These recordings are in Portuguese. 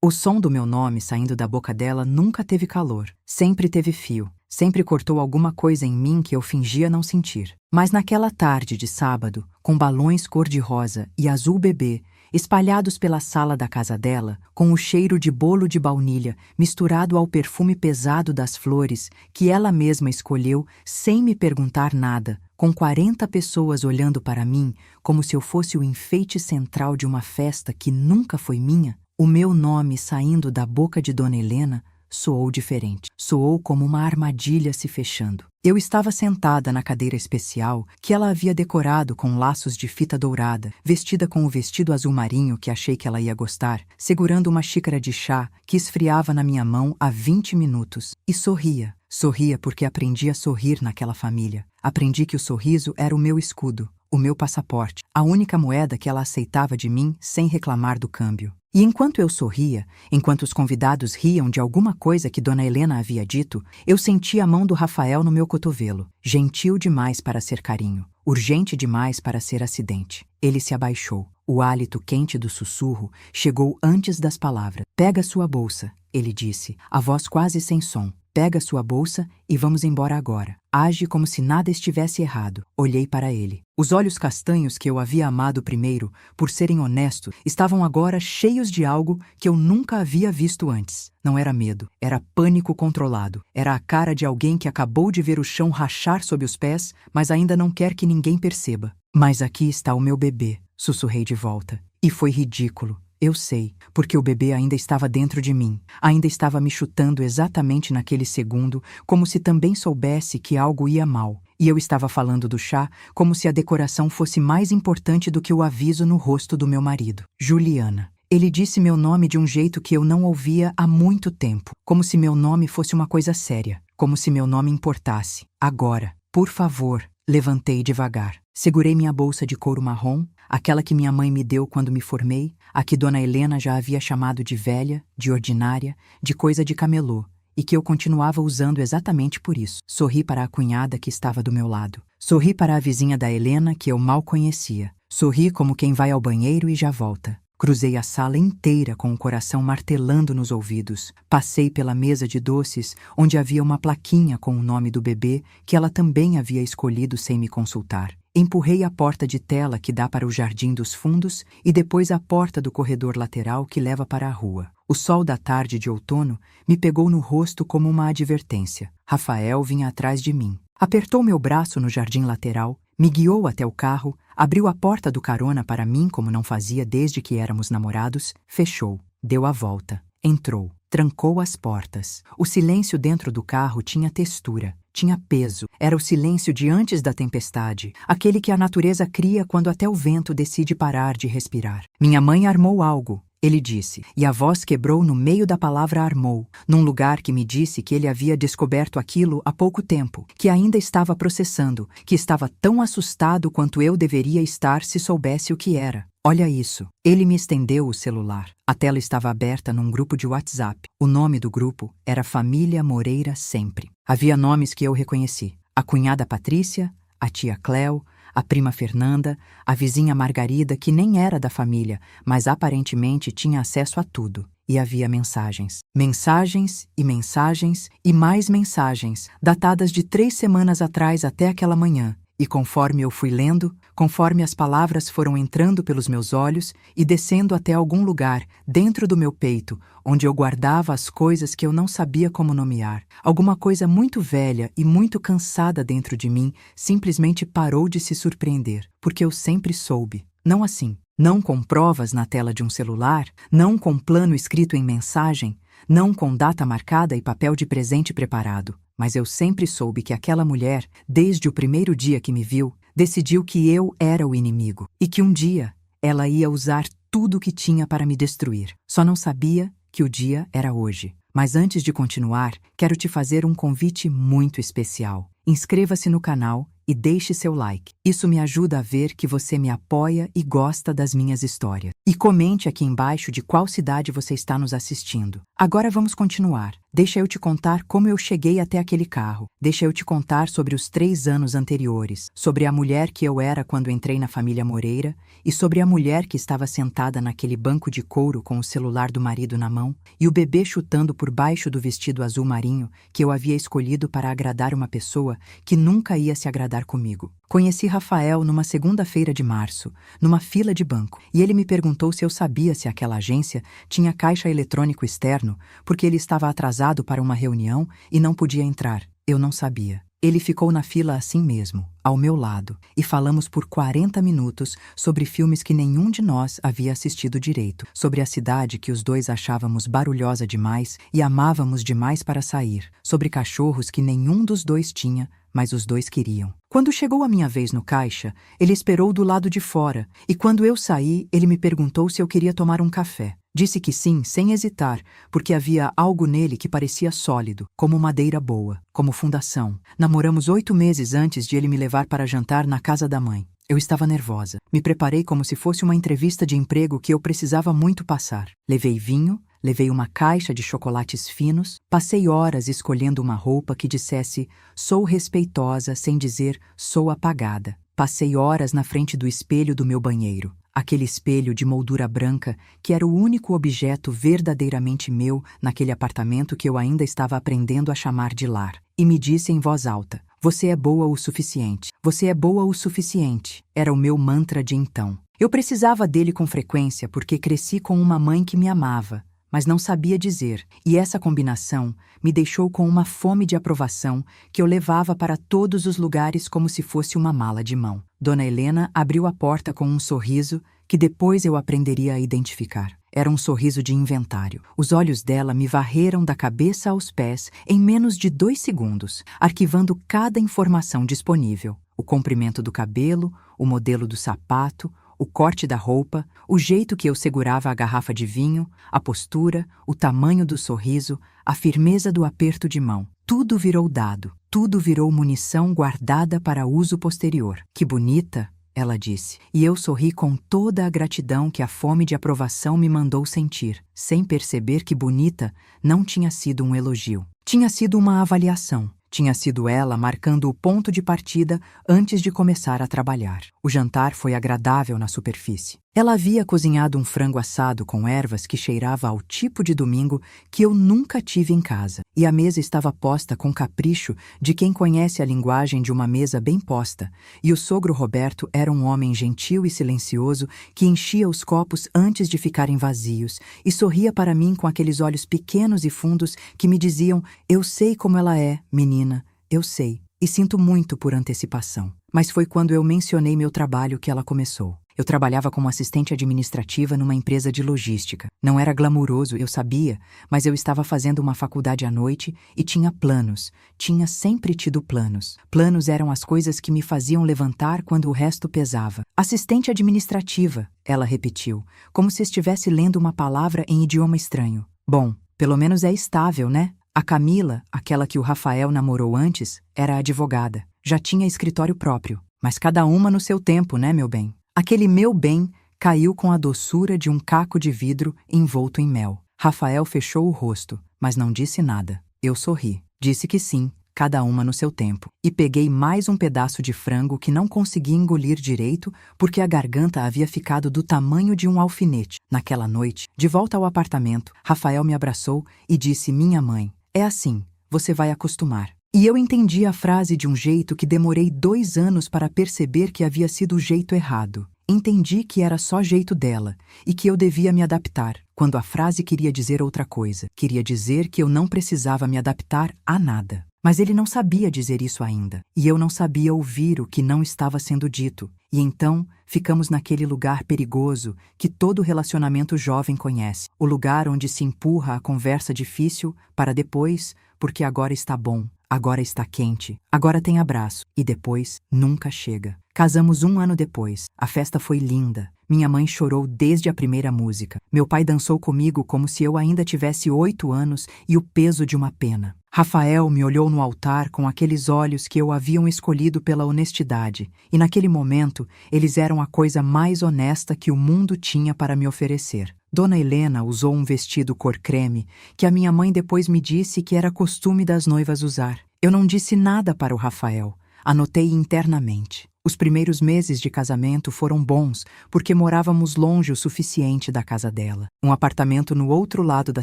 O som do meu nome saindo da boca dela nunca teve calor, sempre teve fio, sempre cortou alguma coisa em mim que eu fingia não sentir. Mas naquela tarde de sábado, com balões cor-de-rosa e azul bebê, espalhados pela sala da casa dela, com o cheiro de bolo de baunilha misturado ao perfume pesado das flores que ela mesma escolheu sem me perguntar nada, com 40 pessoas olhando para mim como se eu fosse o enfeite central de uma festa que nunca foi minha, o meu nome saindo da boca de Dona Helena soou diferente. Soou como uma armadilha se fechando. Eu estava sentada na cadeira especial que ela havia decorado com laços de fita dourada, vestida com o vestido azul marinho que achei que ela ia gostar, segurando uma xícara de chá que esfriava na minha mão há 20 minutos. E sorria. Sorria porque aprendi a sorrir naquela família. Aprendi que o sorriso era o meu escudo, o meu passaporte, a única moeda que ela aceitava de mim sem reclamar do câmbio. E enquanto eu sorria, enquanto os convidados riam de alguma coisa que Dona Helena havia dito, eu sentia a mão do Rafael no meu cotovelo, gentil demais para ser carinho, urgente demais para ser acidente. Ele se abaixou. O hálito quente do sussurro chegou antes das palavras. "Pega sua bolsa", ele disse, a voz quase sem som. "Pega sua bolsa e vamos embora agora. Age como se nada estivesse errado." Olhei para ele. Os olhos castanhos que eu havia amado primeiro, por serem honestos, estavam agora cheios de algo que eu nunca havia visto antes. Não era medo, era pânico controlado. Era a cara de alguém que acabou de ver o chão rachar sob os pés, mas ainda não quer que ninguém perceba. "Mas aqui está o meu bebê", sussurrei de volta. E foi ridículo. Eu sei, porque o bebê ainda estava dentro de mim, ainda estava me chutando exatamente naquele segundo, como se também soubesse que algo ia mal. E eu estava falando do chá como se a decoração fosse mais importante do que o aviso no rosto do meu marido. "Juliana." Ele disse meu nome de um jeito que eu não ouvia há muito tempo, como se meu nome fosse uma coisa séria, como se meu nome importasse. "Agora, por favor." Levantei devagar. Segurei minha bolsa de couro marrom, aquela que minha mãe me deu quando me formei, a que Dona Helena já havia chamado de velha, de ordinária, de coisa de camelô, e que eu continuava usando exatamente por isso. Sorri para a cunhada que estava do meu lado. Sorri para a vizinha da Helena que eu mal conhecia. Sorri como quem vai ao banheiro e já volta. Cruzei a sala inteira com o coração martelando nos ouvidos. Passei pela mesa de doces, onde havia uma plaquinha com o nome do bebê que ela também havia escolhido sem me consultar. Empurrei a porta de tela que dá para o jardim dos fundos e depois a porta do corredor lateral que leva para a rua. O sol da tarde de outono me pegou no rosto como uma advertência. Rafael vinha atrás de mim. Apertou meu braço no jardim lateral, me guiou até o carro, abriu a porta do carona para mim como não fazia desde que éramos namorados, fechou, deu a volta, entrou, trancou as portas. O silêncio dentro do carro tinha textura, tinha peso. Era o silêncio de antes da tempestade, aquele que a natureza cria quando até o vento decide parar de respirar. "Minha mãe armou algo", ele disse, e a voz quebrou no meio da palavra armou, num lugar que me disse que ele havia descoberto aquilo há pouco tempo, que ainda estava processando, que estava tão assustado quanto eu deveria estar se soubesse o que era. "Olha isso." Ele me estendeu o celular. A tela estava aberta num grupo de WhatsApp. O nome do grupo era Família Moreira Sempre. Havia nomes que eu reconheci. A cunhada Patrícia, a tia Cléo, a prima Fernanda, a vizinha Margarida, que nem era da família, mas aparentemente tinha acesso a tudo. E havia mensagens. Mensagens e mensagens e mais mensagens, datadas de 3 semanas atrás até aquela manhã. E conforme eu fui lendo, conforme as palavras foram entrando pelos meus olhos e descendo até algum lugar dentro do meu peito, onde eu guardava as coisas que eu não sabia como nomear, alguma coisa muito velha e muito cansada dentro de mim simplesmente parou de se surpreender, porque eu sempre soube. Não assim, não com provas na tela de um celular, não com plano escrito em mensagem, não com data marcada e papel de presente preparado. Mas eu sempre soube que aquela mulher, desde o primeiro dia que me viu, decidiu que eu era o inimigo e que um dia ela ia usar tudo o que tinha para me destruir. Só não sabia que o dia era hoje. Mas antes de continuar, quero te fazer um convite muito especial. Inscreva-se no canal e deixe seu like. Isso me ajuda a ver que você me apoia e gosta das minhas histórias. E comente aqui embaixo de qual cidade você está nos assistindo. Agora vamos continuar. Deixa eu te contar como eu cheguei até aquele carro. Deixa eu te contar sobre os 3 anos anteriores, sobre a mulher que eu era quando entrei na família Moreira e sobre a mulher que estava sentada naquele banco de couro com o celular do marido na mão e o bebê chutando por baixo do vestido azul marinho que eu havia escolhido para agradar uma pessoa que nunca ia se agradar comigo. Conheci Rafael numa segunda-feira de março, numa fila de banco, e ele me perguntou se eu sabia se aquela agência tinha caixa eletrônico externo, porque ele estava atrasado para uma reunião e não podia entrar. Eu não sabia. Ele ficou na fila assim mesmo, ao meu lado, e falamos por 40 minutos sobre filmes que nenhum de nós havia assistido direito, sobre a cidade que os dois achávamos barulhosa demais e amávamos demais para sair, sobre cachorros que nenhum dos dois tinha, mas os dois queriam. Quando chegou a minha vez no caixa, ele esperou do lado de fora, e quando eu saí, ele me perguntou se eu queria tomar um café. Disse que sim, sem hesitar, porque havia algo nele que parecia sólido, como madeira boa, como fundação. Namoramos 8 meses antes de ele me levar para jantar na casa da mãe. Eu estava nervosa. Me preparei como se fosse uma entrevista de emprego que eu precisava muito passar. Levei vinho, levei uma caixa de chocolates finos, passei horas escolhendo uma roupa que dissesse "sou respeitosa" sem dizer "sou apagada". Passei horas na frente do espelho do meu banheiro. Aquele espelho de moldura branca que era o único objeto verdadeiramente meu naquele apartamento que eu ainda estava aprendendo a chamar de lar. E me disse em voz alta: "Você é boa o suficiente. Você é boa o suficiente." Era o meu mantra de então. Eu precisava dele com frequência porque cresci com uma mãe que me amava, mas não sabia dizer, e essa combinação me deixou com uma fome de aprovação que eu levava para todos os lugares como se fosse uma mala de mão. Dona Helena abriu a porta com um sorriso que depois eu aprenderia a identificar. Era um sorriso de inventário. Os olhos dela me varreram da cabeça aos pés em menos de 2 segundos, arquivando cada informação disponível. O comprimento do cabelo, o modelo do sapato, o corte da roupa, o jeito que eu segurava a garrafa de vinho, a postura, o tamanho do sorriso, a firmeza do aperto de mão. Tudo virou dado, tudo virou munição guardada para uso posterior. "Que bonita", ela disse, e eu sorri com toda a gratidão que a fome de aprovação me mandou sentir, sem perceber que bonita não tinha sido um elogio. Tinha sido uma avaliação. Tinha sido ela marcando o ponto de partida antes de começar a trabalhar. O jantar foi agradável na superfície. Ela havia cozinhado um frango assado com ervas que cheirava ao tipo de domingo que eu nunca tive em casa. E a mesa estava posta com capricho de quem conhece a linguagem de uma mesa bem posta. E o sogro Roberto era um homem gentil e silencioso que enchia os copos antes de ficarem vazios e sorria para mim com aqueles olhos pequenos e fundos que me diziam: "Eu sei como ela é, menina, eu sei, e sinto muito por antecipação." Mas foi quando eu mencionei meu trabalho que ela começou. Eu trabalhava como assistente administrativa numa empresa de logística. Não era glamuroso, eu sabia, mas eu estava fazendo uma faculdade à noite e tinha planos. Tinha sempre tido planos. Planos eram as coisas que me faziam levantar quando o resto pesava. "Assistente administrativa", ela repetiu, como se estivesse lendo uma palavra em idioma estranho. "Bom, pelo menos é estável, né?" A Camila, aquela que o Rafael namorou antes, era advogada. Já tinha escritório próprio. Mas cada uma no seu tempo, né, meu bem? Aquele meu bem caiu com a doçura de um caco de vidro envolto em mel. Rafael fechou o rosto, mas não disse nada. Eu sorri. Disse que sim, cada uma no seu tempo. E peguei mais um pedaço de frango que não consegui engolir direito porque a garganta havia ficado do tamanho de um alfinete. Naquela noite, de volta ao apartamento, Rafael me abraçou e disse: "Minha mãe, é assim, você vai acostumar." E eu entendi a frase de um jeito que demorei 2 anos para perceber que havia sido o jeito errado. Entendi que era só jeito dela e que eu devia me adaptar, quando a frase queria dizer outra coisa. Queria dizer que eu não precisava me adaptar a nada. Mas ele não sabia dizer isso ainda, e eu não sabia ouvir o que não estava sendo dito. E então, ficamos naquele lugar perigoso que todo relacionamento jovem conhece. O lugar onde se empurra a conversa difícil para depois, porque agora está bom. Agora está quente, agora tem abraço, e depois nunca chega. Casamos 1 ano depois. A festa foi linda. Minha mãe chorou desde a primeira música. Meu pai dançou comigo como se eu ainda tivesse 8 anos e o peso de uma pena. Rafael me olhou no altar com aqueles olhos que eu haviam escolhido pela honestidade, e naquele momento eles eram a coisa mais honesta que o mundo tinha para me oferecer. Dona Helena usou um vestido cor creme que a minha mãe depois me disse que era costume das noivas usar. Eu não disse nada para o Rafael, anotei internamente. Os primeiros meses de casamento foram bons porque morávamos longe o suficiente da casa dela. Um apartamento no outro lado da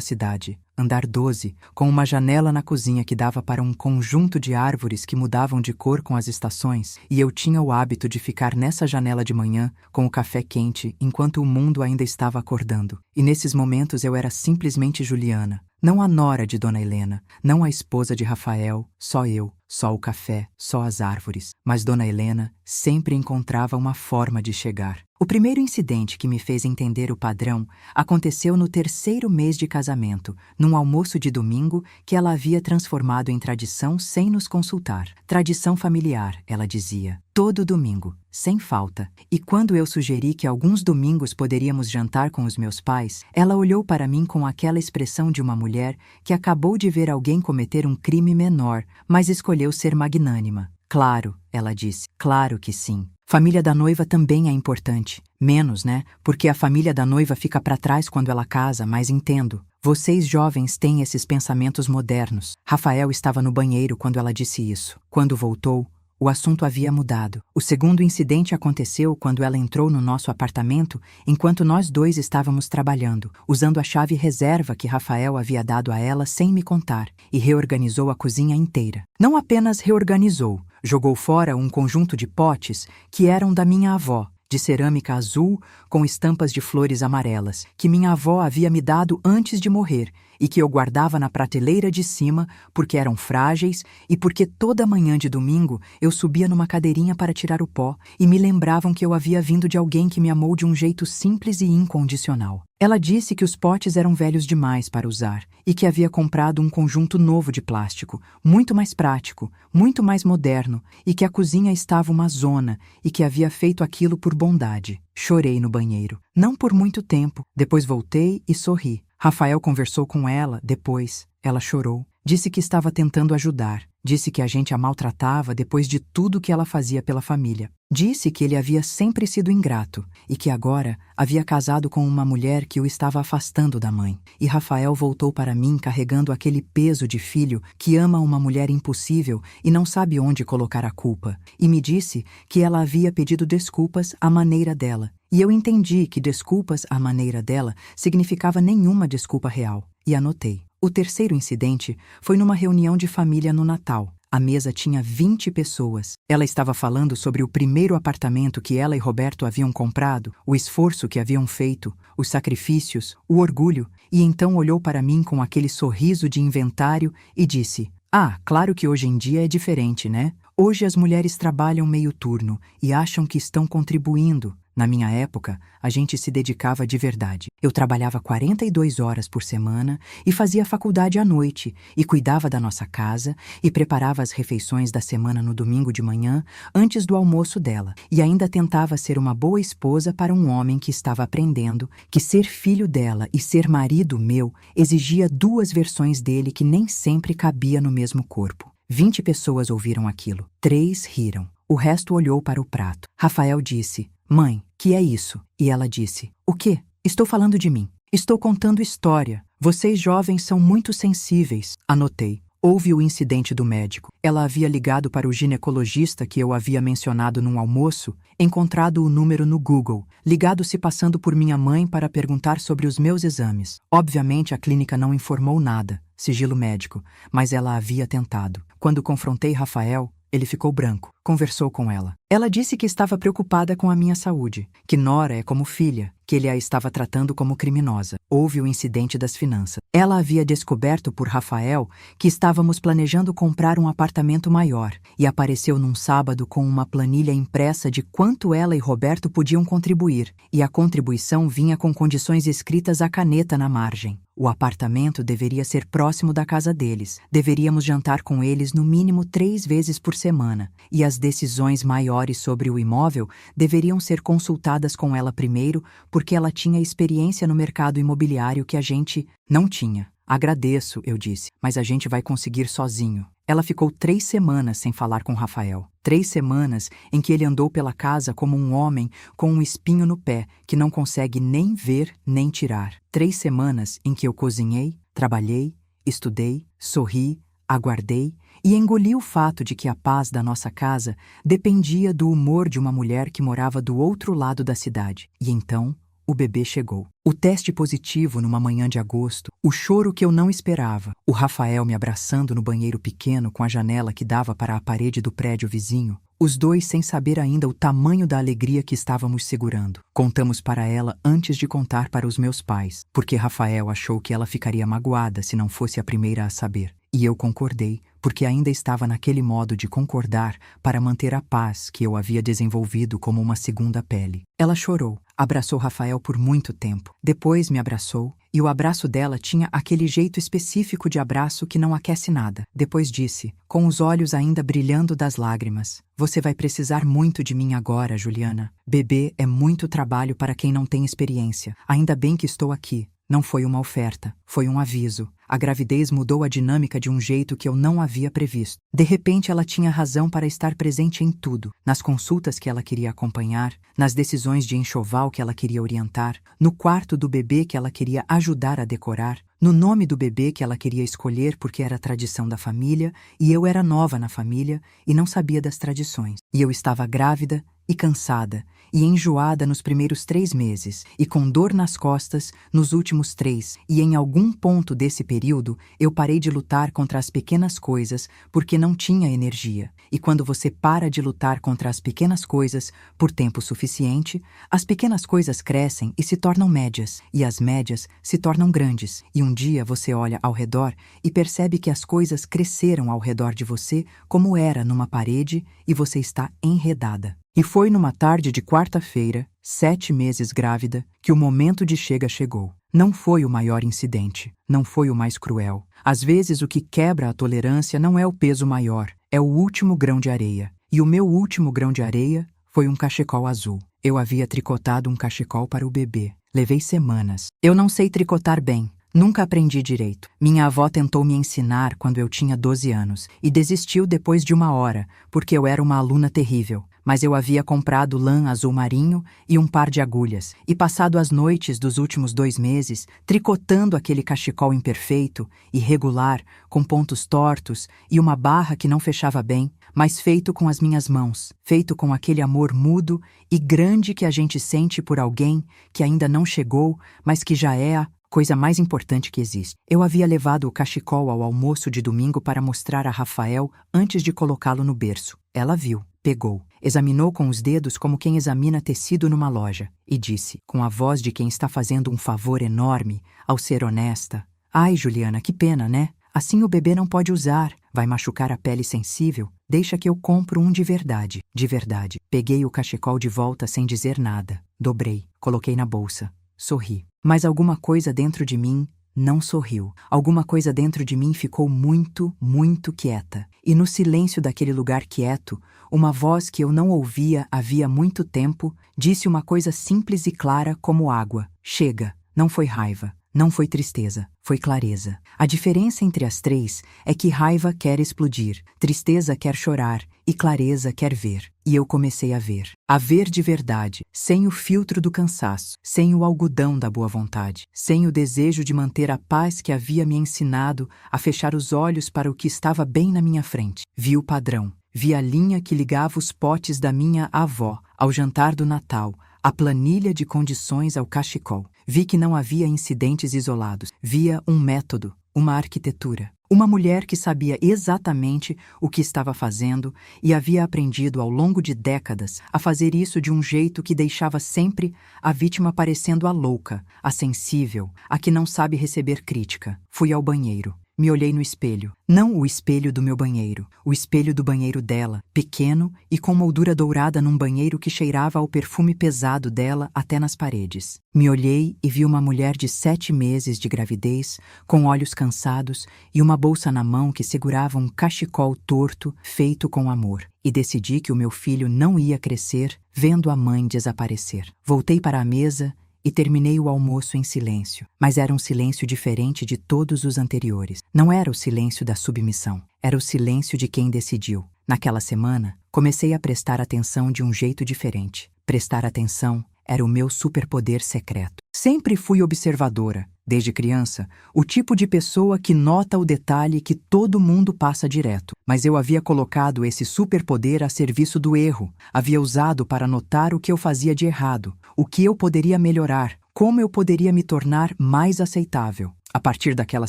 cidade, andar 12, com uma janela na cozinha que dava para um conjunto de árvores que mudavam de cor com as estações, e eu tinha o hábito de ficar nessa janela de manhã com o café quente enquanto o mundo ainda estava acordando. E nesses momentos eu era simplesmente Juliana, não a nora de Dona Helena, não a esposa de Rafael, só eu, só o café, só as árvores. Mas Dona Helena sempre encontrava uma forma de chegar. O primeiro incidente que me fez entender o padrão aconteceu no terceiro mês de casamento, num almoço de domingo que ela havia transformado em tradição sem nos consultar. Tradição familiar, ela dizia. Todo domingo, sem falta. E quando eu sugeri que alguns domingos poderíamos jantar com os meus pais, ela olhou para mim com aquela expressão de uma mulher que acabou de ver alguém cometer um crime menor, mas escolheu ser magnânima. Claro, ela disse. Claro que sim. Família da noiva também é importante. Menos, né? Porque a família da noiva fica para trás quando ela casa, mas entendo. Vocês jovens têm esses pensamentos modernos. Rafael estava no banheiro quando ela disse isso. Quando voltou, o assunto havia mudado. O segundo incidente aconteceu quando ela entrou no nosso apartamento enquanto nós dois estávamos trabalhando, usando a chave reserva que Rafael havia dado a ela sem me contar, e reorganizou a cozinha inteira. Não apenas reorganizou, jogou fora um conjunto de potes que eram da minha avó, de cerâmica azul com estampas de flores amarelas, que minha avó havia me dado antes de morrer e que eu guardava na prateleira de cima porque eram frágeis e porque toda manhã de domingo eu subia numa cadeirinha para tirar o pó e me lembravam que eu havia vindo de alguém que me amou de um jeito simples e incondicional. Ela disse que os potes eram velhos demais para usar e que havia comprado um conjunto novo de plástico, muito mais prático, muito mais moderno, e que a cozinha estava uma zona e que havia feito aquilo por bondade. Chorei no banheiro. Não por muito tempo. Depois voltei e sorri. Rafael conversou com ela, depois. Ela chorou. Disse que estava tentando ajudar. Disse que a gente a maltratava depois de tudo que ela fazia pela família. Disse que ele havia sempre sido ingrato e que agora havia casado com uma mulher que o estava afastando da mãe. E Rafael voltou para mim carregando aquele peso de filho que ama uma mulher impossível e não sabe onde colocar a culpa. E me disse que ela havia pedido desculpas à maneira dela. E eu entendi que desculpas à maneira dela significava nenhuma desculpa real. E anotei. O terceiro incidente foi numa reunião de família no Natal. A mesa tinha 20 pessoas. Ela estava falando sobre o primeiro apartamento que ela e Roberto haviam comprado, o esforço que haviam feito, os sacrifícios, o orgulho, e então olhou para mim com aquele sorriso de inventário e disse: "Ah, claro que hoje em dia é diferente, né? Hoje as mulheres trabalham meio turno e acham que estão contribuindo. Na minha época, a gente se dedicava de verdade. Eu trabalhava 42 horas por semana e fazia faculdade à noite, e cuidava da nossa casa, e preparava as refeições da semana no domingo de manhã, antes do almoço dela, e ainda tentava ser uma boa esposa para um homem que estava aprendendo que ser filho dela e ser marido meu exigia duas versões dele que nem sempre cabia no mesmo corpo." 20 pessoas ouviram aquilo. 3 riram. O resto olhou para o prato. Rafael disse: "Mãe, que é isso?" E ela disse: "O quê? Estou falando de mim. Estou contando história. Vocês jovens são muito sensíveis." Anotei. Houve o incidente do médico. Ela havia ligado para o ginecologista que eu havia mencionado num almoço, encontrado o número no Google, ligado se passando por minha mãe para perguntar sobre os meus exames. Obviamente a clínica não informou nada, sigilo médico, mas ela havia tentado. Quando confrontei Rafael, ele ficou branco. Conversou com ela. Ela disse que estava preocupada com a minha saúde, que Nora é como filha, que ele a estava tratando como criminosa. Houve o incidente das finanças. Ela havia descoberto por Rafael que estávamos planejando comprar um apartamento maior e apareceu num sábado com uma planilha impressa de quanto ela e Roberto podiam contribuir, e a contribuição vinha com condições escritas à caneta na margem. O apartamento deveria ser próximo da casa deles. Deveríamos jantar com eles no mínimo 3 vezes por semana, e as decisões maiores sobre o imóvel deveriam ser consultadas com ela primeiro, porque ela tinha experiência no mercado imobiliário que a gente não tinha. Agradeço, eu disse, mas a gente vai conseguir sozinho. Ela ficou 3 semanas sem falar com Rafael. 3 semanas em que ele andou pela casa como um homem com um espinho no pé que não consegue nem ver nem tirar. 3 semanas em que eu cozinhei, trabalhei, estudei, sorri, aguardei e engoli o fato de que a paz da nossa casa dependia do humor de uma mulher que morava do outro lado da cidade. E então, o bebê chegou. O teste positivo numa manhã de agosto, o choro que eu não esperava, o Rafael me abraçando no banheiro pequeno com a janela que dava para a parede do prédio vizinho, os dois sem saber ainda o tamanho da alegria que estávamos segurando. Contamos para ela antes de contar para os meus pais, porque Rafael achou que ela ficaria magoada se não fosse a primeira a saber. E eu concordei, porque ainda estava naquele modo de concordar para manter a paz que eu havia desenvolvido como uma segunda pele. Ela chorou, abraçou Rafael por muito tempo. Depois me abraçou, e o abraço dela tinha aquele jeito específico de abraço que não aquece nada. Depois disse, com os olhos ainda brilhando das lágrimas: "Você vai precisar muito de mim agora, Juliana. Bebê é muito trabalho para quem não tem experiência. Ainda bem que estou aqui. Não foi uma oferta, foi um aviso. A gravidez mudou a dinâmica de um jeito que eu não havia previsto. De repente ela tinha razão para estar presente em tudo, nas consultas que ela queria acompanhar, nas decisões de enxoval que ela queria orientar, no quarto do bebê que ela queria ajudar a decorar, no nome do bebê que ela queria escolher porque era tradição da família, e eu era nova na família e não sabia das tradições. E eu estava grávida e cansada, e enjoada nos primeiros 3 meses, e com dor nas costas nos últimos 3, e em algum ponto desse período eu parei de lutar contra as pequenas coisas porque não tinha energia. E quando você para de lutar contra as pequenas coisas por tempo suficiente, as pequenas coisas crescem e se tornam médias, e as médias se tornam grandes, e um dia você olha ao redor e percebe que as coisas cresceram ao redor de você como era numa parede e você está enredada. E foi numa tarde de quarta-feira, 7 meses grávida, que o momento de chegou. Não foi o maior incidente, não foi o mais cruel. Às vezes o que quebra a tolerância não é o peso maior, é o último grão de areia. E o meu último grão de areia foi um cachecol azul. Eu havia tricotado um cachecol para o bebê. Levei semanas. Eu não sei tricotar bem. Nunca aprendi direito. Minha avó tentou me ensinar quando eu tinha 12 anos e desistiu depois de 1 hora, porque eu era uma aluna terrível. Mas eu havia comprado lã azul marinho e um par de agulhas, e passado as noites dos últimos 2 meses, tricotando aquele cachecol imperfeito, irregular, com pontos tortos e uma barra que não fechava bem, mas feito com as minhas mãos, feito com aquele amor mudo e grande que a gente sente por alguém que ainda não chegou, mas que já é a coisa mais importante que existe. Eu havia levado o cachecol ao almoço de domingo para mostrar a Rafael antes de colocá-lo no berço. Ela viu, pegou, examinou com os dedos como quem examina tecido numa loja, e disse, com a voz de quem está fazendo um favor enorme, ao ser honesta: "Ai, Juliana, que pena, né? Assim o bebê não pode usar, vai machucar a pele sensível. Deixa que eu compro um de verdade." De verdade. Peguei o cachecol de volta sem dizer nada. Dobrei, coloquei na bolsa. Sorri. Mas alguma coisa dentro de mim não sorriu. Alguma coisa dentro de mim ficou muito, muito quieta. E no silêncio daquele lugar quieto, uma voz que eu não ouvia havia muito tempo disse uma coisa simples e clara como água: "Chega." Não foi raiva, não foi tristeza, foi clareza. A diferença entre as 3 é que raiva quer explodir, tristeza quer chorar e clareza quer ver. E eu comecei a ver. A ver de verdade, sem o filtro do cansaço, sem o algodão da boa vontade, sem o desejo de manter a paz que havia me ensinado a fechar os olhos para o que estava bem na minha frente. Vi o padrão, vi a linha que ligava os potes da minha avó ao jantar do Natal, a planilha de condições ao cachecol. Vi que não havia incidentes isolados. Via um método, uma arquitetura. Uma mulher que sabia exatamente o que estava fazendo e havia aprendido ao longo de décadas a fazer isso de um jeito que deixava sempre a vítima parecendo a louca, a sensível, a que não sabe receber crítica. Fui ao banheiro. Me olhei no espelho. Não o espelho do meu banheiro, o espelho do banheiro dela, pequeno e com moldura dourada num banheiro que cheirava ao perfume pesado dela até nas paredes. Me olhei e vi uma mulher de 7 meses de gravidez, com olhos cansados e uma bolsa na mão que segurava um cachecol torto feito com amor. E decidi que o meu filho não ia crescer vendo a mãe desaparecer. Voltei para a mesa e terminei o almoço em silêncio. Mas era um silêncio diferente de todos os anteriores. Não era o silêncio da submissão, era o silêncio de quem decidiu. Naquela semana, comecei a prestar atenção de um jeito diferente. Prestar atenção era o meu superpoder secreto. Sempre fui observadora, desde criança, o tipo de pessoa que nota o detalhe que todo mundo passa direto. Mas eu havia colocado esse superpoder a serviço do erro, havia usado para notar o que eu fazia de errado, o que eu poderia melhorar, como eu poderia me tornar mais aceitável. A partir daquela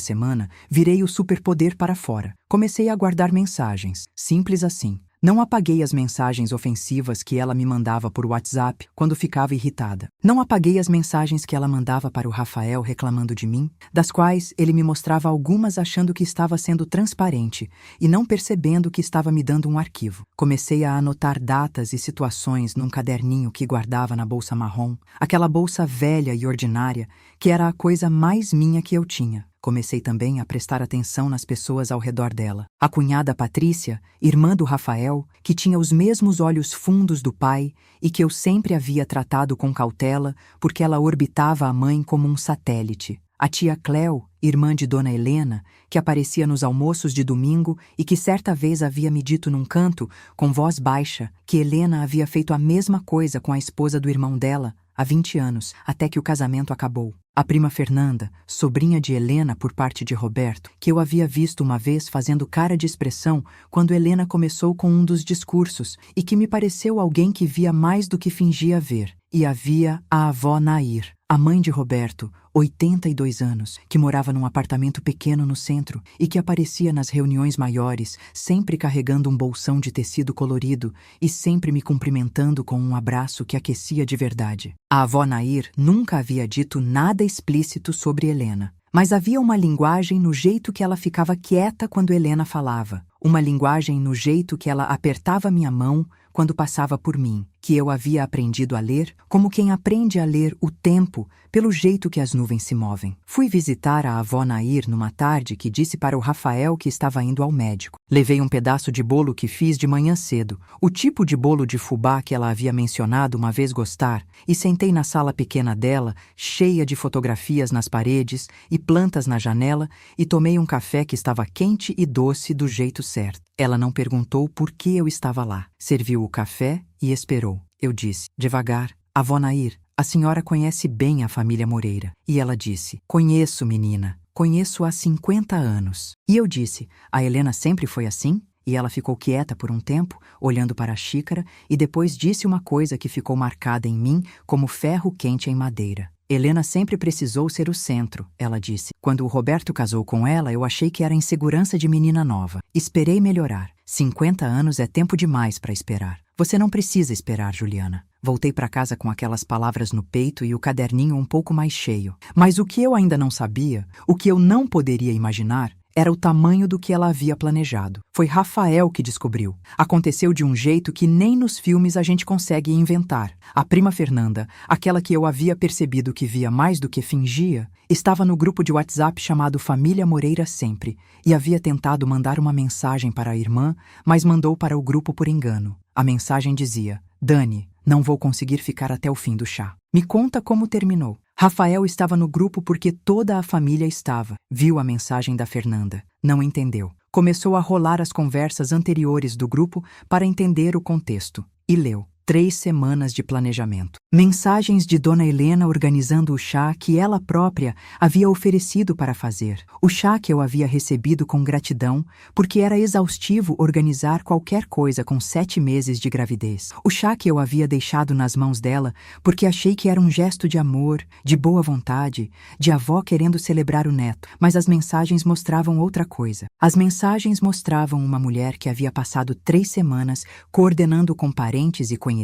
semana, virei o superpoder para fora. Comecei a guardar mensagens, simples assim. Não apaguei as mensagens ofensivas que ela me mandava por WhatsApp quando ficava irritada. Não apaguei as mensagens que ela mandava para o Rafael reclamando de mim, das quais ele me mostrava algumas achando que estava sendo transparente e não percebendo que estava me dando um arquivo. Comecei a anotar datas e situações num caderninho que guardava na bolsa marrom, aquela bolsa velha e ordinária que era a coisa mais minha que eu tinha. Comecei também a prestar atenção nas pessoas ao redor dela. A cunhada Patrícia, irmã do Rafael, que tinha os mesmos olhos fundos do pai e que eu sempre havia tratado com cautela porque ela orbitava a mãe como um satélite. A tia Cléo, irmã de Dona Helena, que aparecia nos almoços de domingo e que certa vez havia me dito num canto, com voz baixa, que Helena havia feito a mesma coisa com a esposa do irmão dela, há 20 anos, até que o casamento acabou. A prima Fernanda, sobrinha de Helena por parte de Roberto, que eu havia visto uma vez fazendo cara de expressão quando Helena começou com um dos discursos e que me pareceu alguém que via mais do que fingia ver. E havia a avó Nair, a mãe de Roberto, 82 anos, que morava num apartamento pequeno no centro e que aparecia nas reuniões maiores, sempre carregando um bolsão de tecido colorido e sempre me cumprimentando com um abraço que aquecia de verdade. A avó Nair nunca havia dito nada explícito sobre Helena, mas havia uma linguagem no jeito que ela ficava quieta quando Helena falava, uma linguagem no jeito que ela apertava minha mão quando passava por mim, que eu havia aprendido a ler, como quem aprende a ler o tempo pelo jeito que as nuvens se movem. Fui visitar a avó Nair numa tarde que disse para o Rafael que estava indo ao médico. Levei um pedaço de bolo que fiz de manhã cedo, o tipo de bolo de fubá que ela havia mencionado uma vez gostar, e sentei na sala pequena dela, cheia de fotografias nas paredes e plantas na janela, e tomei um café que estava quente e doce do jeito certo. Ela não perguntou por que eu estava lá. Serviu o café e esperou. Eu disse, devagar, avó Nair, a senhora conhece bem a família Moreira. E ela disse, conheço, menina, conheço há 50 anos. E eu disse, a Helena sempre foi assim? E ela ficou quieta por um tempo, olhando para a xícara, e depois disse uma coisa que ficou marcada em mim como ferro quente em madeira. Helena sempre precisou ser o centro, ela disse. Quando o Roberto casou com ela, eu achei que era insegurança de menina nova. Esperei melhorar. 50 anos é tempo demais para esperar. Você não precisa esperar, Juliana. Voltei para casa com aquelas palavras no peito e o caderninho um pouco mais cheio. Mas o que eu ainda não sabia, o que eu não poderia imaginar, era o tamanho do que ela havia planejado. Foi Rafael que descobriu. Aconteceu de um jeito que nem nos filmes a gente consegue inventar. A prima Fernanda, aquela que eu havia percebido que via mais do que fingia, estava no grupo de WhatsApp chamado Família Moreira Sempre e havia tentado mandar uma mensagem para a irmã, mas mandou para o grupo por engano. A mensagem dizia, Dani, não vou conseguir ficar até o fim do chá. Me conta como terminou. Rafael estava no grupo porque toda a família estava. Viu a mensagem da Fernanda. Não entendeu. Começou a rolar as conversas anteriores do grupo para entender o contexto. E leu. 3 semanas de planejamento. Mensagens de Dona Helena organizando o chá que ela própria havia oferecido para fazer. O chá que eu havia recebido com gratidão, porque era exaustivo organizar qualquer coisa com 7 meses de gravidez. O chá que eu havia deixado nas mãos dela, porque achei que era um gesto de amor, de boa vontade, de avó querendo celebrar o neto. Mas as mensagens mostravam outra coisa. As mensagens mostravam uma mulher que havia passado 3 semanas coordenando com parentes e conhecidos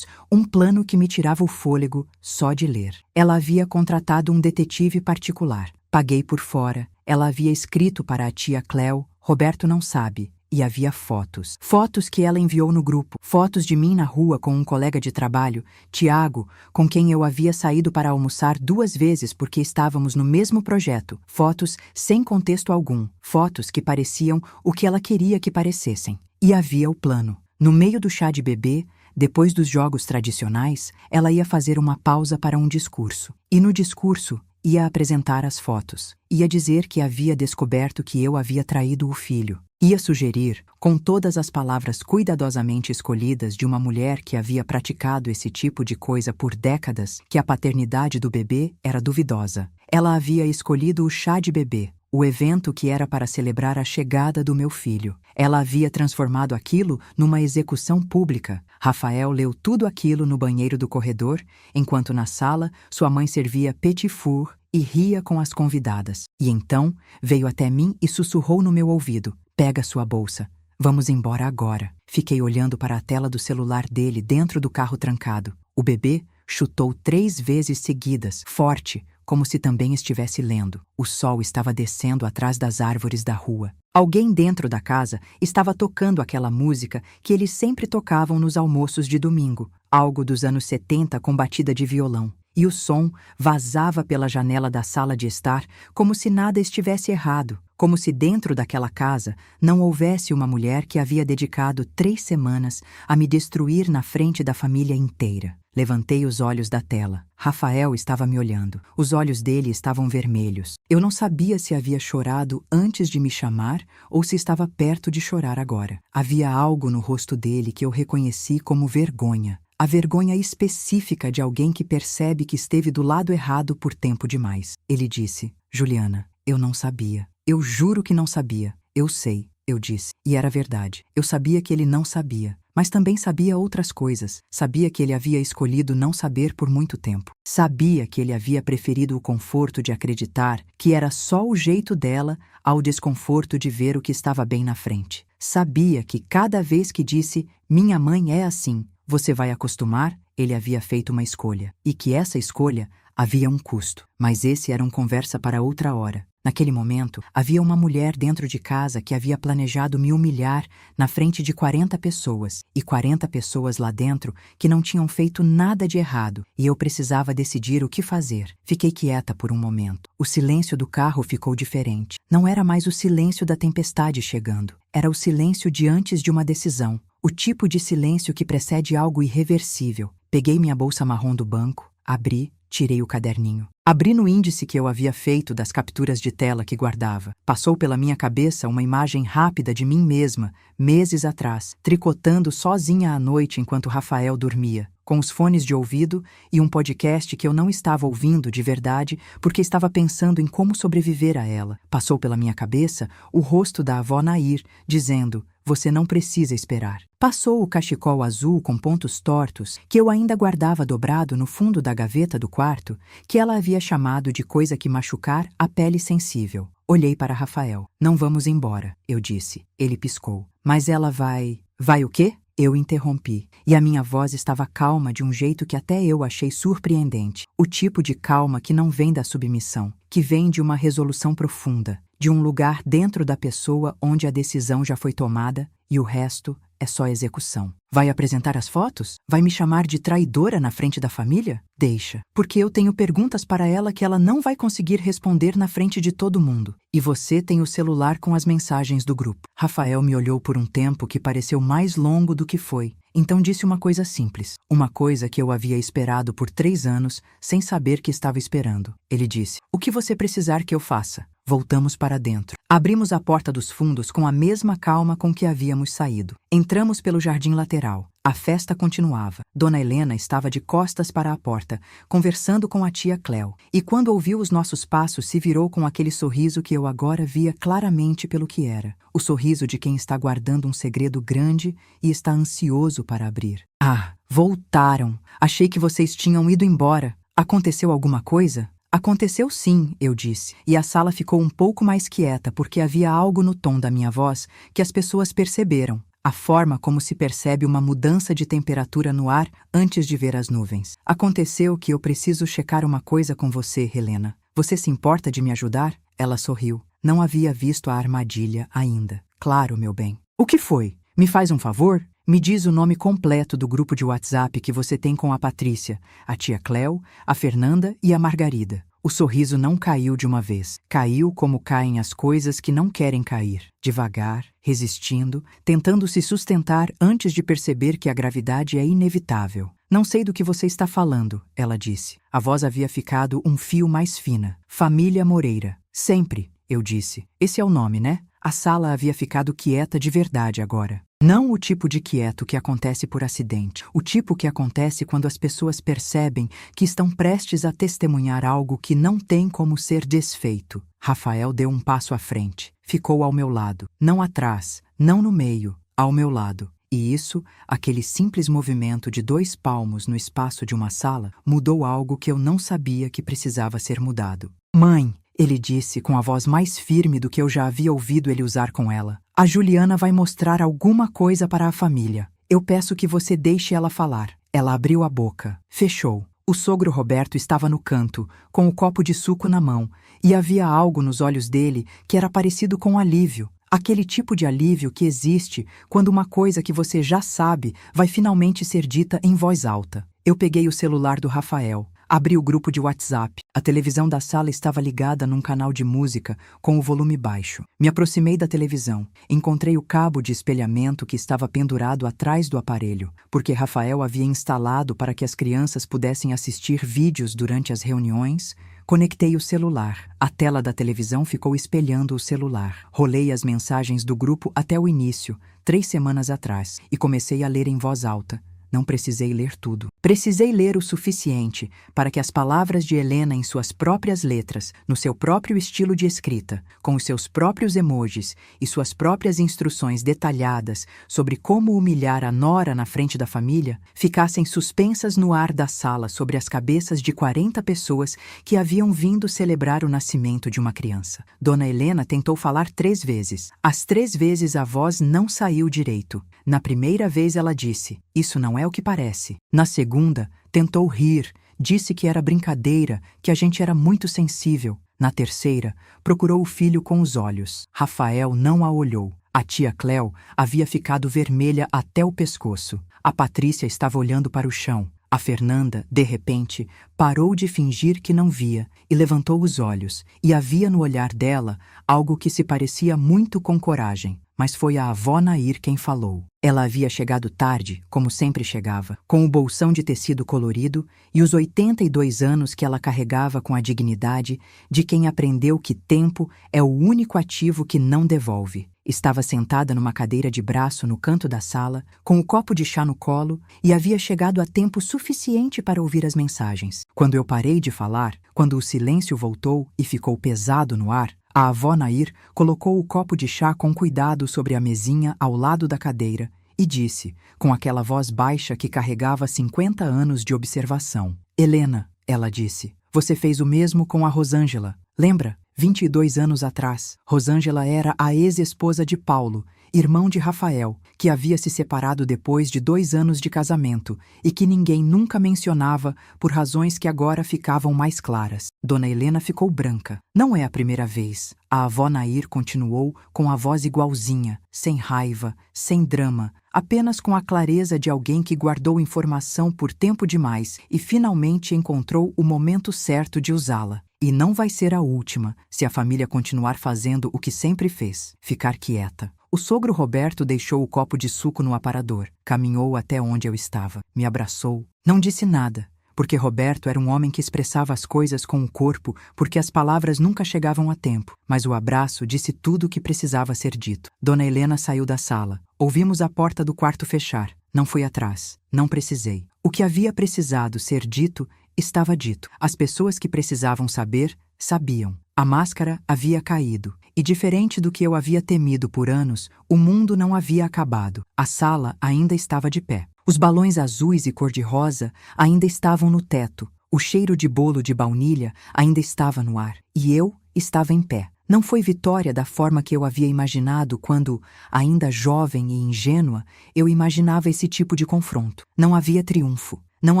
um plano que me tirava o fôlego só de ler. Ela havia contratado um detetive particular. Paguei por fora. Ela havia escrito para a tia Cléo, Roberto não sabe. E havia fotos. Fotos que ela enviou no grupo. Fotos de mim na rua com um colega de trabalho, Tiago, com quem eu havia saído para almoçar 2 vezes porque estávamos no mesmo projeto. Fotos sem contexto algum. Fotos que pareciam o que ela queria que parecessem. E havia o plano. No meio do chá de bebê, Depois dos jogos tradicionais, ela ia fazer uma pausa para um discurso. E no discurso, ia apresentar as fotos. Ia dizer que havia descoberto que eu havia traído o filho. Ia sugerir, com todas as palavras cuidadosamente escolhidas de uma mulher que havia praticado esse tipo de coisa por décadas, que a paternidade do bebê era duvidosa. Ela havia escolhido o chá de bebê, o evento que era para celebrar a chegada do meu filho. Ela havia transformado aquilo numa execução pública. Rafael leu tudo aquilo no banheiro do corredor, enquanto na sala sua mãe servia petit four e ria com as convidadas. E então veio até mim e sussurrou no meu ouvido: "Pega sua bolsa. Vamos embora agora." Fiquei olhando para a tela do celular dele dentro do carro trancado. O bebê chutou 3 vezes seguidas, forte, como se também estivesse lendo. O sol estava descendo atrás das árvores da rua. Alguém dentro da casa estava tocando aquela música que eles sempre tocavam nos almoços de domingo, algo dos anos 70 com batida de violão. E o som vazava pela janela da sala de estar como se nada estivesse errado, como se dentro daquela casa não houvesse uma mulher que havia dedicado 3 semanas a me destruir na frente da família inteira. Levantei os olhos da tela. Rafael estava me olhando. Os olhos dele estavam vermelhos. Eu não sabia se havia chorado antes de me chamar ou se estava perto de chorar agora. Havia algo no rosto dele que eu reconheci como vergonha. A vergonha específica de alguém que percebe que esteve do lado errado por tempo demais. Ele disse: "Juliana, eu não sabia. Eu juro que não sabia. Eu sei", eu disse. E era verdade. Eu sabia que ele não sabia. Mas também sabia outras coisas. Sabia que ele havia escolhido não saber por muito tempo. Sabia que ele havia preferido o conforto de acreditar que era só o jeito dela ao desconforto de ver o que estava bem na frente. Sabia que cada vez que disse "minha mãe é assim, você vai acostumar", ele havia feito uma escolha. E que essa escolha havia um custo. Mas esse era uma conversa para outra hora. Naquele momento, havia uma mulher dentro de casa que havia planejado me humilhar na frente de 40 pessoas, e 40 pessoas lá dentro que não tinham feito nada de errado, e eu precisava decidir o que fazer. Fiquei quieta por um momento. O silêncio do carro ficou diferente. Não era mais o silêncio da tempestade chegando. Era o silêncio de antes de uma decisão. O tipo de silêncio que precede algo irreversível. Peguei minha bolsa marrom do banco, abri, tirei o caderninho. Abri no índice que eu havia feito das capturas de tela que guardava. Passou pela minha cabeça uma imagem rápida de mim mesma, meses atrás, tricotando sozinha à noite enquanto Rafael dormia, com os fones de ouvido e um podcast que eu não estava ouvindo de verdade porque estava pensando em como sobreviver a ela. Passou pela minha cabeça o rosto da avó Nair, dizendo: "Você não precisa esperar." Passou o cachecol azul com pontos tortos, que eu ainda guardava dobrado no fundo da gaveta do quarto, que ela havia chamado de coisa que machucar a pele sensível. Olhei para Rafael. "Não vamos embora", eu disse. Ele piscou. "Mas ela vai..." "Vai o quê?" Eu interrompi, e a minha voz estava calma de um jeito que até eu achei surpreendente. O tipo de calma que não vem da submissão, que vem de uma resolução profunda, de um lugar dentro da pessoa onde a decisão já foi tomada e o resto é só execução. "Vai apresentar as fotos? Vai me chamar de traidora na frente da família?" "Deixa, porque eu tenho perguntas para ela que ela não vai conseguir responder na frente de todo mundo. E você tem o celular com as mensagens do grupo." Rafael me olhou por um tempo que pareceu mais longo do que foi. Então disse uma coisa simples, uma coisa que eu havia esperado por 3 anos, sem saber que estava esperando. Ele disse: "O que você precisar que eu faça?" Voltamos para dentro. Abrimos a porta dos fundos com a mesma calma com que havíamos saído. Entramos pelo jardim lateral. A festa continuava. Dona Helena estava de costas para a porta, conversando com a tia Cléo. E quando ouviu os nossos passos, se virou com aquele sorriso que eu agora via claramente pelo que era. O sorriso de quem está guardando um segredo grande e está ansioso para abrir. "Ah, voltaram. Achei que vocês tinham ido embora. Aconteceu alguma coisa?" "Aconteceu sim", eu disse, e a sala ficou um pouco mais quieta porque havia algo no tom da minha voz que as pessoas perceberam. A forma como se percebe uma mudança de temperatura no ar antes de ver as nuvens. "Aconteceu que eu preciso checar uma coisa com você, Helena. Você se importa de me ajudar?" Ela sorriu. Não havia visto a armadilha ainda. "Claro, meu bem." "O que foi? Me faz um favor? Me diz o nome completo do grupo de WhatsApp que você tem com a Patrícia, a tia Cléo, a Fernanda e a Margarida. O sorriso não caiu de uma vez. Caiu como caem as coisas que não querem cair. Devagar, resistindo, tentando se sustentar antes de perceber que a gravidade é inevitável. Não sei do que você está falando, ela disse. A voz havia ficado um fio mais fina. Família Moreira. Sempre, eu disse. Esse é o nome, né? A sala havia ficado quieta de verdade agora. Não o tipo de quieto que acontece por acidente. O tipo que acontece quando as pessoas percebem que estão prestes a testemunhar algo que não tem como ser desfeito. Rafael deu um passo à frente. Ficou ao meu lado. Não atrás, não no meio, ao meu lado. E isso, aquele simples movimento de 2 palmos no espaço de uma sala, mudou algo que eu não sabia que precisava ser mudado. Mãe, ele disse com a voz mais firme do que eu já havia ouvido ele usar com ela. A Juliana vai mostrar alguma coisa para a família. Eu peço que você deixe ela falar. Ela abriu a boca. Fechou. O sogro Roberto estava no canto, com o copo de suco na mão, e havia algo nos olhos dele que era parecido com alívio. Aquele tipo de alívio que existe quando uma coisa que você já sabe vai finalmente ser dita em voz alta. Eu peguei o celular do Rafael. Abri o grupo de WhatsApp. A televisão da sala estava ligada num canal de música com o volume baixo. Me aproximei da televisão. Encontrei o cabo de espelhamento que estava pendurado atrás do aparelho, porque Rafael havia instalado para que as crianças pudessem assistir vídeos durante as reuniões. Conectei o celular. A tela da televisão ficou espelhando o celular. Rolei as mensagens do grupo até o início, 3 semanas atrás, e comecei a ler em voz alta. Não precisei ler tudo. Precisei ler o suficiente para que as palavras de Helena em suas próprias letras, no seu próprio estilo de escrita, com os seus próprios emojis e suas próprias instruções detalhadas sobre como humilhar a nora na frente da família, ficassem suspensas no ar da sala sobre as cabeças de 40 pessoas que haviam vindo celebrar o nascimento de uma criança. Dona Helena tentou falar 3 vezes. As 3 vezes a voz não saiu direito. Na primeira vez ela disse: "Isso não é o que parece." Na segunda, tentou rir, disse que era brincadeira, que a gente era muito sensível. Na terceira, procurou o filho com os olhos. Rafael não a olhou. A tia Cléo havia ficado vermelha até o pescoço. A Patrícia estava olhando para o chão. A Fernanda, de repente, parou de fingir que não via e levantou os olhos, e havia no olhar dela algo que se parecia muito com coragem. Mas foi a avó Nair quem falou. Ela havia chegado tarde, como sempre chegava, com o bolsão de tecido colorido e os 82 anos que ela carregava com a dignidade de quem aprendeu que tempo é o único ativo que não devolve. Estava sentada numa cadeira de braço no canto da sala, com o copo de chá no colo, e havia chegado a tempo suficiente para ouvir as mensagens. Quando eu parei de falar, quando o silêncio voltou e ficou pesado no ar, a avó Nair colocou o copo de chá com cuidado sobre a mesinha ao lado da cadeira e disse, com aquela voz baixa que carregava 50 anos de observação: "Helena", ela disse, "você fez o mesmo com a Rosângela. Lembra? 22 anos atrás, Rosângela era a ex-esposa de Paulo, irmão de Rafael, que havia se separado depois de 2 anos de casamento e que ninguém nunca mencionava por razões que agora ficavam mais claras." Dona Helena ficou branca. "Não é a primeira vez." A avó Nair continuou com a voz igualzinha, sem raiva, sem drama, apenas com a clareza de alguém que guardou informação por tempo demais e finalmente encontrou o momento certo de usá-la. "E não vai ser a última, se a família continuar fazendo o que sempre fez, ficar quieta." O sogro Roberto deixou o copo de suco no aparador, caminhou até onde eu estava, me abraçou. Não disse nada, porque Roberto era um homem que expressava as coisas com o corpo, porque as palavras nunca chegavam a tempo, mas o abraço disse tudo o que precisava ser dito. Dona Helena saiu da sala. Ouvimos a porta do quarto fechar. Não fui atrás. Não precisei. O que havia precisado ser dito estava dito. As pessoas que precisavam saber, sabiam. A máscara havia caído, e diferente do que eu havia temido por anos, o mundo não havia acabado. A sala ainda estava de pé. Os balões azuis e cor-de-rosa ainda estavam no teto. O cheiro de bolo de baunilha ainda estava no ar. E eu estava em pé. Não foi vitória da forma que eu havia imaginado quando, ainda jovem e ingênua, eu imaginava esse tipo de confronto. Não havia triunfo. Não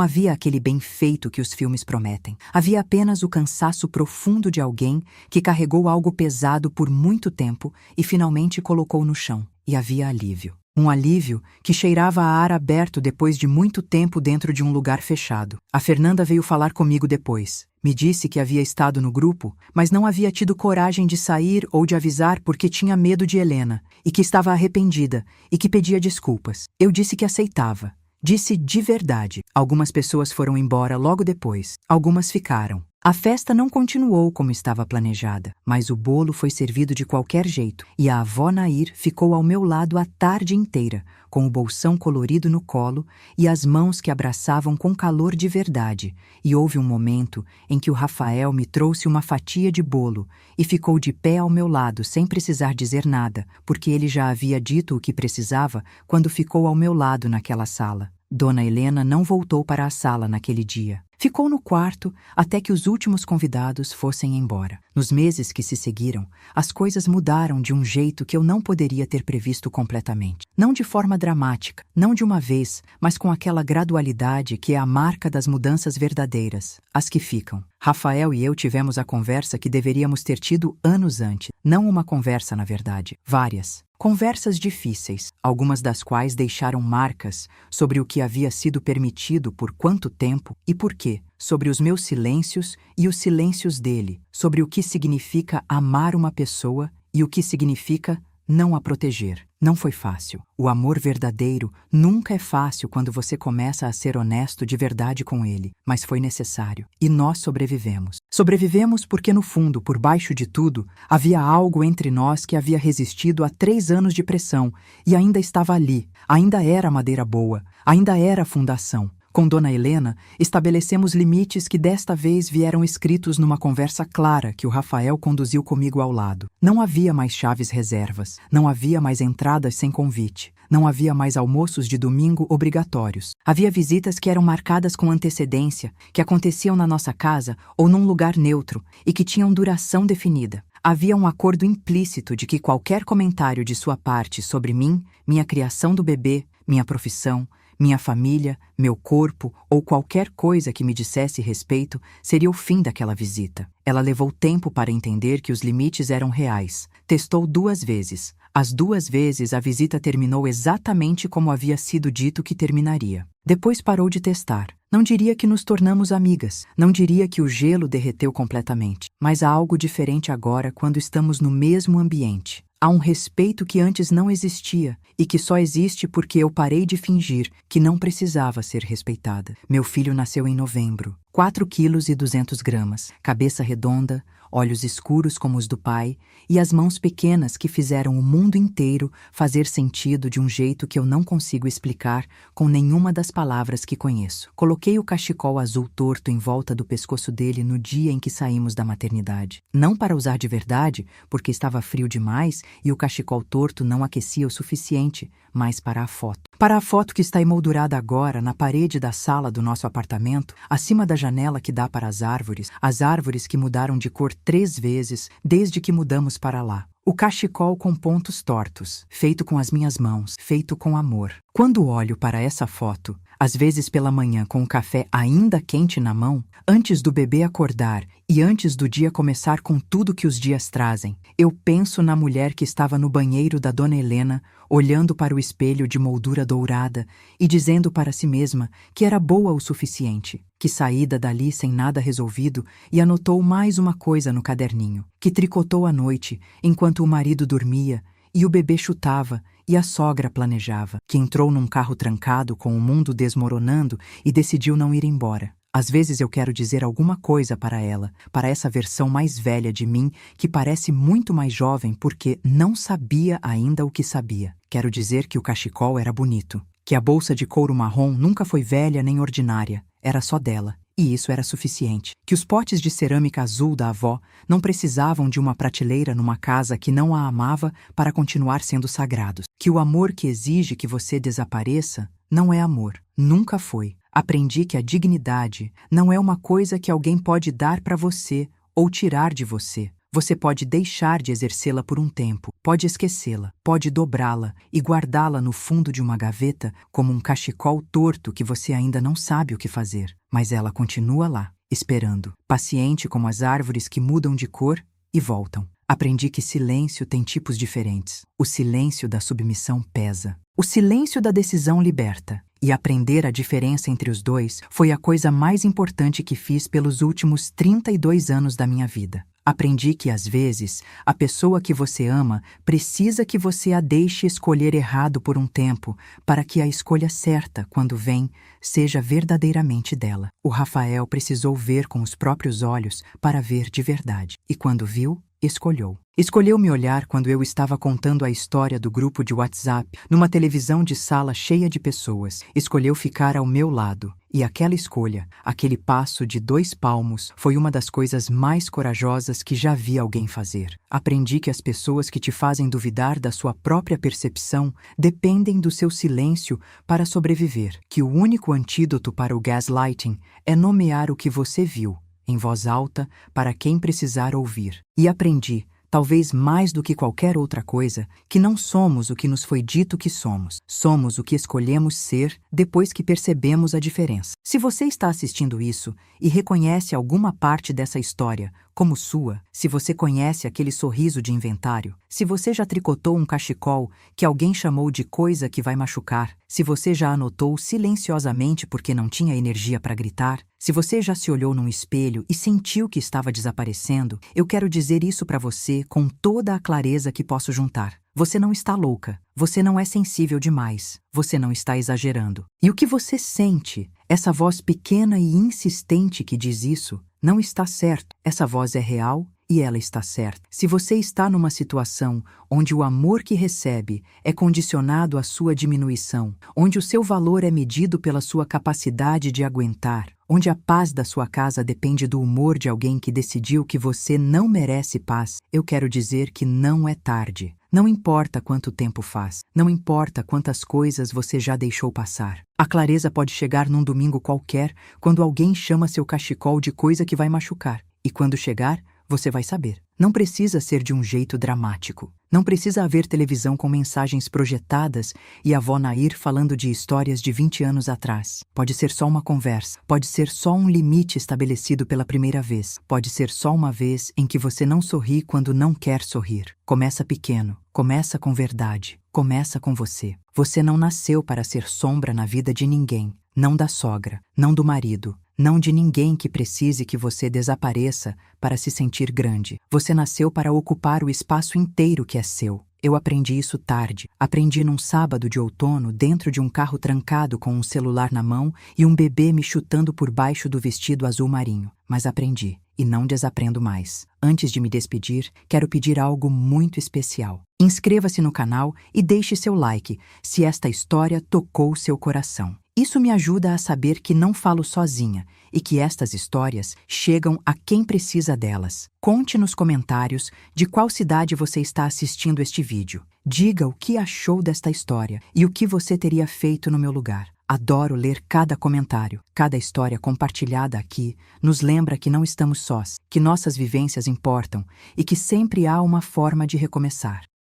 havia aquele bem feito que os filmes prometem. Havia apenas o cansaço profundo de alguém que carregou algo pesado por muito tempo e finalmente colocou no chão. E havia alívio. Um alívio que cheirava a ar aberto depois de muito tempo dentro de um lugar fechado. A Fernanda veio falar comigo depois. Me disse que havia estado no grupo, mas não havia tido coragem de sair ou de avisar porque tinha medo de Helena, e que estava arrependida, e que pedia desculpas. Eu disse que aceitava. Disse de verdade. Algumas pessoas foram embora logo depois. Algumas ficaram. A festa não continuou como estava planejada, mas o bolo foi servido de qualquer jeito, e a avó Nair ficou ao meu lado a tarde inteira, com o bolsão colorido no colo e as mãos que abraçavam com calor de verdade. E houve um momento em que o Rafael me trouxe uma fatia de bolo e ficou de pé ao meu lado sem precisar dizer nada, porque ele já havia dito o que precisava quando ficou ao meu lado naquela sala. Dona Helena não voltou para a sala naquele dia. Ficou no quarto até que os últimos convidados fossem embora. Nos meses que se seguiram, as coisas mudaram de um jeito que eu não poderia ter previsto completamente. Não de forma dramática, não de uma vez, mas com aquela gradualidade que é a marca das mudanças verdadeiras, as que ficam. Rafael e eu tivemos a conversa que deveríamos ter tido anos antes. Não uma conversa, na verdade, várias. Conversas difíceis, algumas das quais deixaram marcas sobre o que havia sido permitido por quanto tempo e por quê, sobre os meus silêncios e os silêncios dele, sobre o que significa amar uma pessoa e o que significa não a proteger. Não foi fácil. O amor verdadeiro nunca é fácil quando você começa a ser honesto de verdade com ele, mas foi necessário. E nós sobrevivemos. Sobrevivemos porque, no fundo, por baixo de tudo, havia algo entre nós que havia resistido a 3 anos de pressão e ainda estava ali, ainda era madeira boa, ainda era fundação. Com Dona Helena, estabelecemos limites que desta vez vieram escritos numa conversa clara que o Rafael conduziu comigo ao lado. Não havia mais chaves reservas, não havia mais entradas sem convite, não havia mais almoços de domingo obrigatórios. Havia visitas que eram marcadas com antecedência, que aconteciam na nossa casa ou num lugar neutro e que tinham duração definida. Havia um acordo implícito de que qualquer comentário de sua parte sobre mim, minha criação do bebê, minha profissão, minha família, meu corpo ou qualquer coisa que me dissesse respeito seria o fim daquela visita. Ela levou tempo para entender que os limites eram reais. Testou 2 vezes. As 2 vezes a visita terminou exatamente como havia sido dito que terminaria. Depois parou de testar. Não diria que nos tornamos amigas, não diria que o gelo derreteu completamente, mas há algo diferente agora quando estamos no mesmo ambiente. Há um respeito que antes não existia e que só existe porque eu parei de fingir que não precisava ser respeitada. Meu filho nasceu em novembro, 4,2 kg, cabeça redonda, olhos escuros como os do pai e as mãos pequenas que fizeram o mundo inteiro fazer sentido de um jeito que eu não consigo explicar com nenhuma das palavras que conheço. Coloquei o cachecol azul torto em volta do pescoço dele no dia em que saímos da maternidade. Não para usar de verdade, porque estava frio demais e o cachecol torto não aquecia o suficiente, mas para a foto. Para a foto que está emoldurada agora na parede da sala do nosso apartamento, acima da janela que dá para as árvores que mudaram de cor 3 vezes desde que mudamos para lá. O cachecol com pontos tortos, feito com as minhas mãos, feito com amor. Quando olho para essa foto, às vezes pela manhã com o café ainda quente na mão, antes do bebê acordar e antes do dia começar com tudo que os dias trazem, eu penso na mulher que estava no banheiro da Dona Helena, olhando para o espelho de moldura dourada e dizendo para si mesma que era boa o suficiente, que saída dali sem nada resolvido e anotou mais uma coisa no caderninho, que tricotou à noite enquanto o marido dormia e o bebê chutava e a sogra planejava, que entrou num carro trancado com o mundo desmoronando e decidiu não ir embora. Às vezes eu quero dizer alguma coisa para ela, para essa versão mais velha de mim que parece muito mais jovem porque não sabia ainda o que sabia. Quero dizer que o cachecol era bonito, que a bolsa de couro marrom nunca foi velha nem ordinária, era só dela. E isso era suficiente. Que os potes de cerâmica azul da avó não precisavam de uma prateleira numa casa que não a amava para continuar sendo sagrados. Que o amor que exige que você desapareça não é amor. Nunca foi. Aprendi que a dignidade não é uma coisa que alguém pode dar para você ou tirar de você. Você pode deixar de exercê-la por um tempo, pode esquecê-la, pode dobrá-la e guardá-la no fundo de uma gaveta como um cachecol torto que você ainda não sabe o que fazer. Mas ela continua lá, esperando, paciente como as árvores que mudam de cor e voltam. Aprendi que silêncio tem tipos diferentes. O silêncio da submissão pesa. O silêncio da decisão liberta. E aprender a diferença entre os dois foi a coisa mais importante que fiz pelos últimos 32 anos da minha vida. Aprendi que, às vezes, a pessoa que você ama precisa que você a deixe escolher errado por um tempo para que a escolha certa, quando vem, seja verdadeiramente dela. O Rafael precisou ver com os próprios olhos para ver de verdade. E quando viu, escolheu. Escolheu me olhar quando eu estava contando a história do grupo de WhatsApp numa televisão de sala cheia de pessoas. Escolheu ficar ao meu lado. E aquela escolha, aquele passo de 2 palmos, foi uma das coisas mais corajosas que já vi alguém fazer. Aprendi que as pessoas que te fazem duvidar da sua própria percepção dependem do seu silêncio para sobreviver. Que o único antídoto para o gaslighting é nomear o que você viu, em voz alta, para quem precisar ouvir. E aprendi, talvez mais do que qualquer outra coisa, que não somos o que nos foi dito que somos. Somos o que escolhemos ser depois que percebemos a diferença. Se você está assistindo isso e reconhece alguma parte dessa história como sua, se você conhece aquele sorriso de inventário, se você já tricotou um cachecol que alguém chamou de coisa que vai machucar, se você já anotou silenciosamente porque não tinha energia para gritar, se você já se olhou num espelho e sentiu que estava desaparecendo, eu quero dizer isso para você com toda a clareza que posso juntar. Você não está louca, você não é sensível demais, você não está exagerando. E o que você sente, essa voz pequena e insistente que diz isso, não está certo. Essa voz é real e ela está certa. Se você está numa situação onde o amor que recebe é condicionado à sua diminuição, onde o seu valor é medido pela sua capacidade de aguentar, onde a paz da sua casa depende do humor de alguém que decidiu que você não merece paz, eu quero dizer que não é tarde. Não importa quanto tempo faz, não importa quantas coisas você já deixou passar. A clareza pode chegar num domingo qualquer, quando alguém chama seu cachecol de coisa que vai machucar. E quando chegar, você vai saber. Não precisa ser de um jeito dramático. Não precisa haver televisão com mensagens projetadas e a avó Nair falando de histórias de 20 anos atrás. Pode ser só uma conversa. Pode ser só um limite estabelecido pela primeira vez. Pode ser só uma vez em que você não sorri quando não quer sorrir. Começa pequeno. Começa com verdade. Começa com você. Você não nasceu para ser sombra na vida de ninguém. Não da sogra. Não do marido. Não de ninguém que precise que você desapareça para se sentir grande. Você nasceu para ocupar o espaço inteiro que é seu. Eu aprendi isso tarde. Aprendi num sábado de outono dentro de um carro trancado com um celular na mão e um bebê me chutando por baixo do vestido azul marinho. Mas aprendi. E não desaprendo mais. Antes de me despedir, quero pedir algo muito especial. Inscreva-se no canal e deixe seu like se esta história tocou seu coração. Isso me ajuda a saber que não falo sozinha e que estas histórias chegam a quem precisa delas. Conte nos comentários de qual cidade você está assistindo este vídeo. Diga o que achou desta história e o que você teria feito no meu lugar. Adoro ler cada comentário. Cada história compartilhada aqui nos lembra que não estamos sós, que nossas vivências importam e que sempre há uma forma de recomeçar.